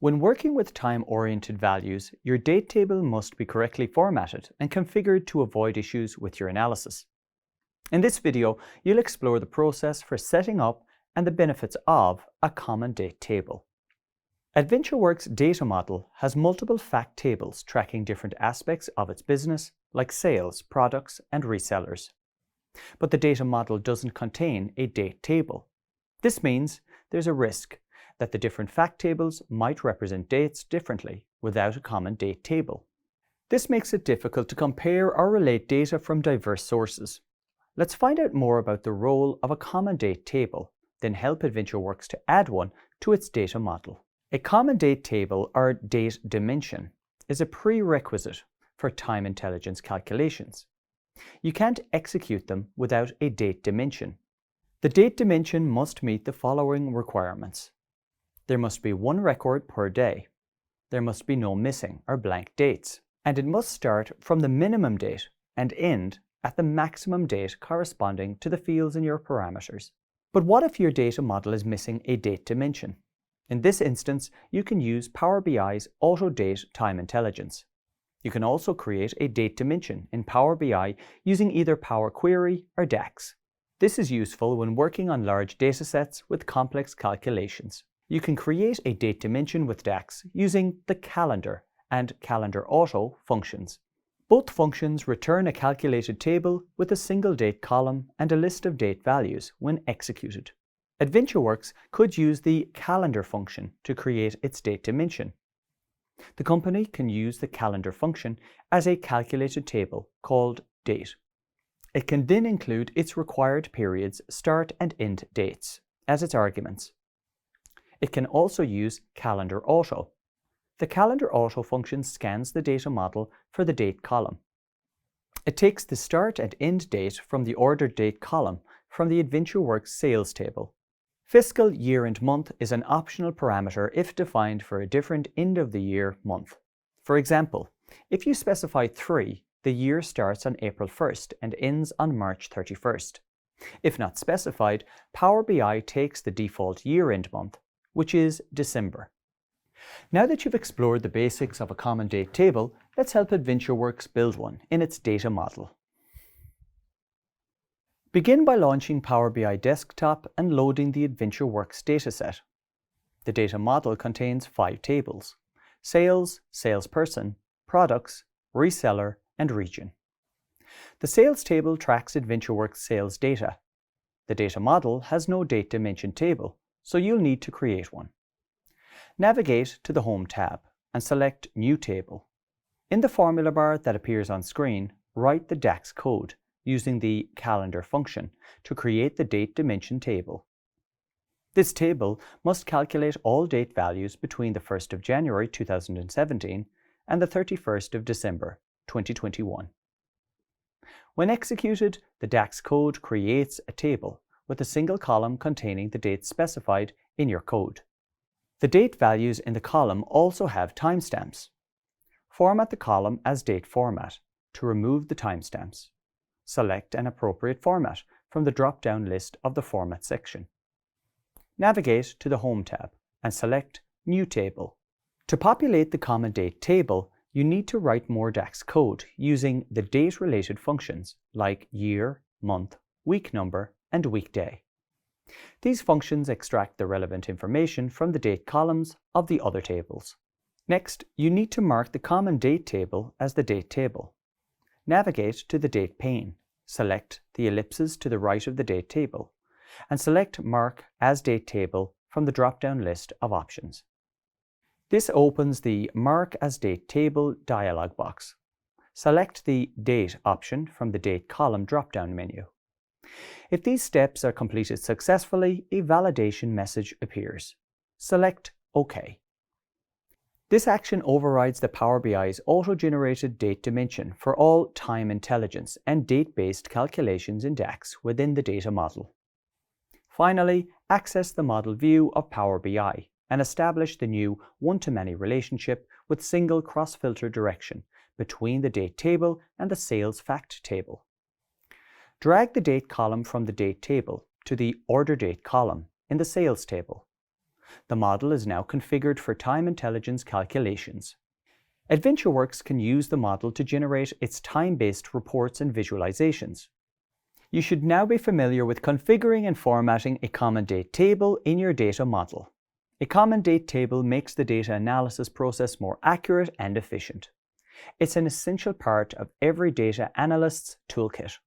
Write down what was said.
When working with time-oriented values, your date table must be correctly formatted and configured to avoid issues with your analysis. In this video, you'll explore the process for setting up and the benefits of a common date table. AdventureWorks' data model has multiple fact tables tracking different aspects of its business, like sales, products, and resellers. But the data model doesn't contain a date table. This means there's a risk that the different fact tables might represent dates differently without a common date table. This makes it difficult to compare or relate data from diverse sources. Let's find out more about the role of a common date table, then help AdventureWorks to add one to its data model. A common date table, or date dimension, is a prerequisite for time intelligence calculations. You can't execute them without a date dimension. The date dimension must meet the following requirements. There must be one record per day. There must be no missing or blank dates. And it must start from the minimum date and end at the maximum date corresponding to the fields in your parameters. But what if your data model is missing a date dimension? In this instance, you can use Power BI's Auto-Date Time Intelligence. You can also create a date dimension in Power BI using either Power Query or DAX. This is useful when working on large datasets with complex calculations. You can create a date dimension with DAX using the Calendar and Calendar Auto functions. Both functions return a calculated table with a single date column and a list of date values when executed. AdventureWorks could use the Calendar function to create its date dimension. The company can use the Calendar function as a calculated table called date. It can then include its required period's start and end dates as its arguments. It can also use Calendar Auto. The Calendar Auto function scans the data model for the date column. It takes the start and end date from the ordered date column from the AdventureWorks sales table. Fiscal year and month is an optional parameter if defined for a different end-of-the-year month. For example, if you specify 3, the year starts on April 1st and ends on March 31st. If not specified, Power BI takes the default year-end month, which is December. Now that you've explored the basics of a common date table, let's help AdventureWorks build one in its data model. Begin by launching Power BI Desktop and loading the AdventureWorks dataset. The data model contains 5 tables: sales, salesperson, products, reseller, and region. The sales table tracks AdventureWorks sales data. The data model has no date dimension table, so you'll need to create one. Navigate to the Home tab and select New Table. In the formula bar that appears on screen, write the DAX code using the Calendar function to create the date dimension table. This table must calculate all date values between the 1st of January 2017 and the 31st of December 2021. When executed, the DAX code creates a table with a single column containing the dates specified in your code. The date values in the column also have timestamps. Format the column as date format to remove the timestamps. Select an appropriate format from the drop-down list of the Format section. Navigate to the Home tab and select New Table. To populate the common date table, you need to write more DAX code using the date-related functions like year, month, week number, and weekday. These functions extract the relevant information from the date columns of the other tables. Next, you need to mark the common date table as the date table. Navigate to the Date pane, select the ellipses to the right of the date table, and select Mark as Date Table from the drop-down list of options. This opens the Mark as Date Table dialog box. Select the Date option from the Date column drop-down menu. If these steps are completed successfully, a validation message appears. Select OK. This action overrides the Power BI's auto-generated date dimension for all time intelligence and date-based calculations in DAX within the data model. Finally, access the model view of Power BI and establish the new one-to-many relationship with single cross-filter direction between the date table and the sales fact table. Drag the date column from the date table to the order date column in the sales table. The model is now configured for time intelligence calculations. AdventureWorks can use the model to generate its time-based reports and visualizations. You should now be familiar with configuring and formatting a common date table in your data model. A common date table makes the data analysis process more accurate and efficient. It's an essential part of every data analyst's toolkit.